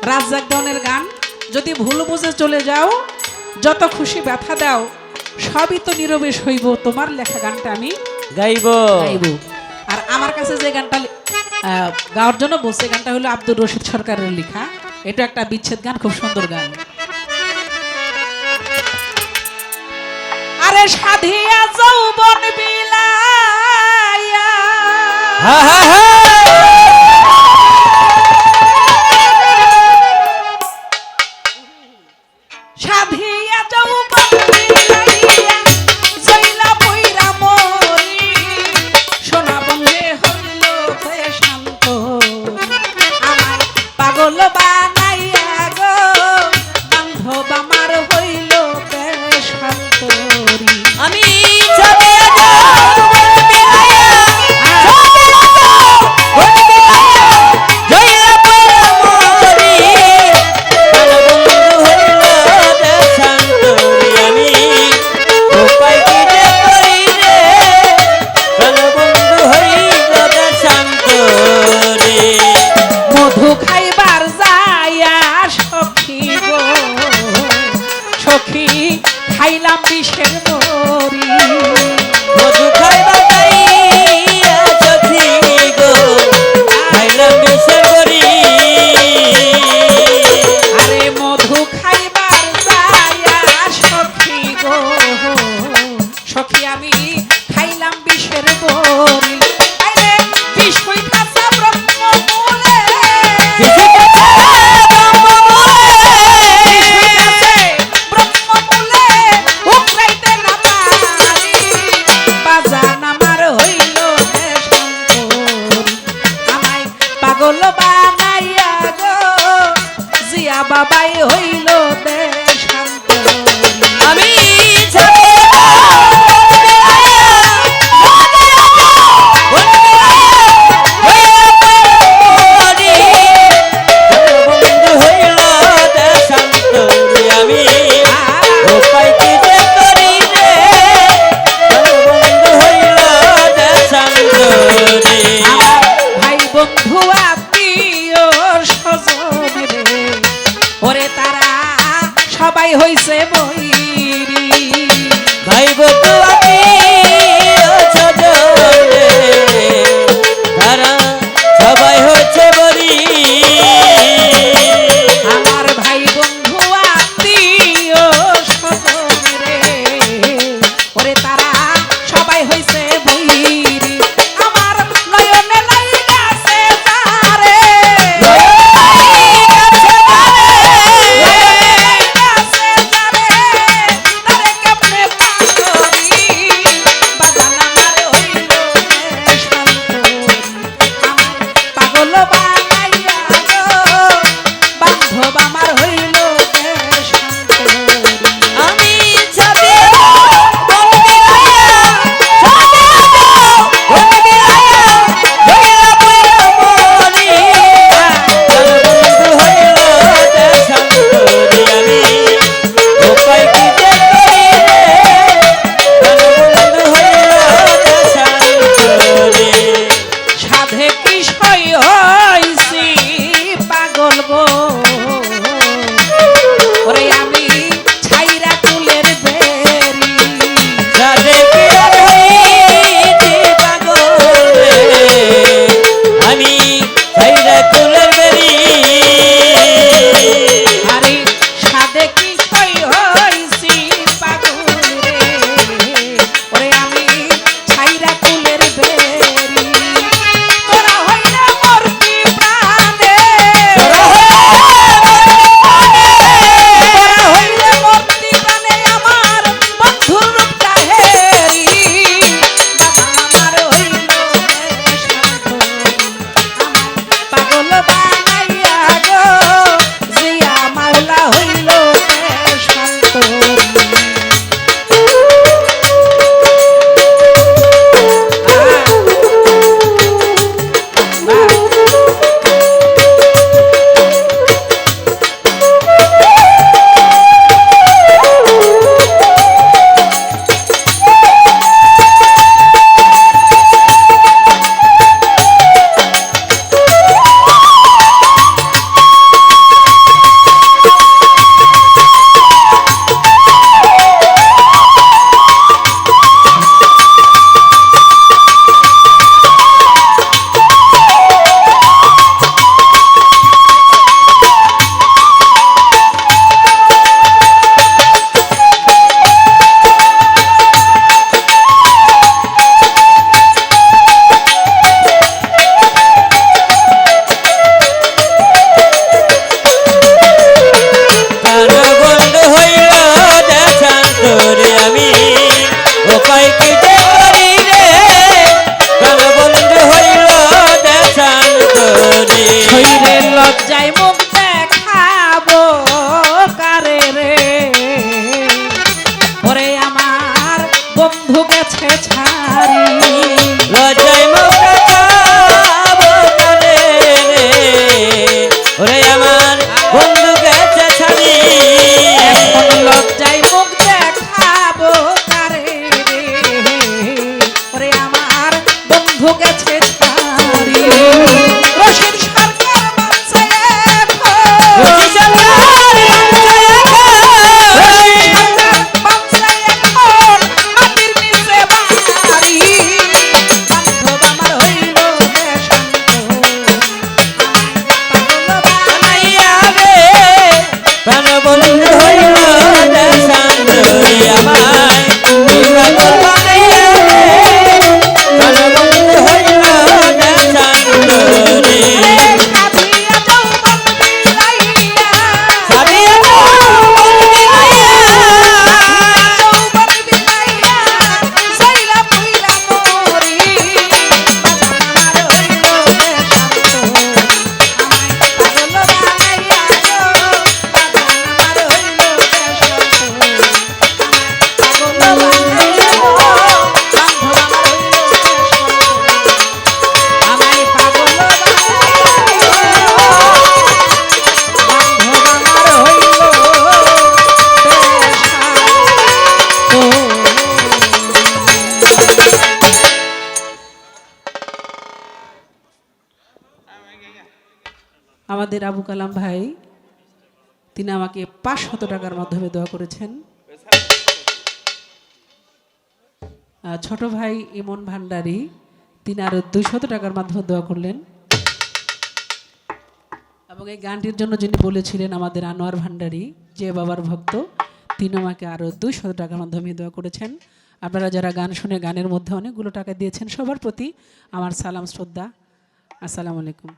রাজ্জাক ধনের গান। যদি ভুল বুঝে চলে যাও, যত খুশি ব্যথা দাও, সবই তো নীরবে সইব, তোমার লেখা গানটা আমি গাইব। আর আমার কাছে যে গানটা গাওয়ার জন্য বসে, গানটা হলো আব্দুর রশিদ সরকারের লেখা। এটা একটা বিচ্ছেদ গান, খুব সুন্দর গান। আরে সাধিয়া যৌবন বিলাইয়া, সাধিয়া যৌবন বিলাইয়া জইলা পইরা মরি, সোনা বঙ্গে হইল শান্ত, আমার পাগল বানাইয়া গো বান্ধব আমার হইল শান্তরি। আমি মধু খাইবার যাইয়া সখী গো সখী খাইলাম বিষের বড়ি, মধু খাইবার যাইয়া সখী গো খাইলাম বিষের বড়ি। আরে মধু খাইবার যাইয়া সখী গো সখী আমি খাইলাম বিষের বড়ি। আরে বিষ কইতাছে ব্রহ্মমূলে, ব্রহ্মমূলে উকরাইতে না পারি, বাজান আমার হইল শান্তরি, আমায় পাগল বানাইয়া গো জিয়া বাবাই হইল শান্তরি। আমি ভাই বন্ধু আত্মীয় স্বজন রে, ওরে তারা গেছে ছাড়ি লজ্জায় মুখটা কাবো কানে রে ওরে আমার বন্ধু গেছে ছাড়ি এখন লজ্জায় মুখ দেখাবো কারে রে ওরে আমার বন্ধু গেছে ছাড়ি রশিদ সরকার মানছে রশিদ সরকার আমাদের আবু কালাম ভাই তিনি আমাকে 500 টাকার মাধ্যমে দোয়া করেছেন। ছোট ভাই ইমন ভান্ডারী তিনি আরো 200 টাকার মাধ্যমে দোয়া করলেন এবং এই গানটির জন্য যিনি বলেছিলেন আমাদের আনোয়ার ভান্ডারী যে বাবার ভক্ত তিনি আমাকে আরো 200 টাকার মাধ্যমে দোয়া করেছেন। আপনারা যারা গান শুনে গানের মধ্যে অনেকগুলো টাকা দিয়েছেন সবার প্রতি আমার সালাম শ্রদ্ধা। আসসালামু আলাইকুম।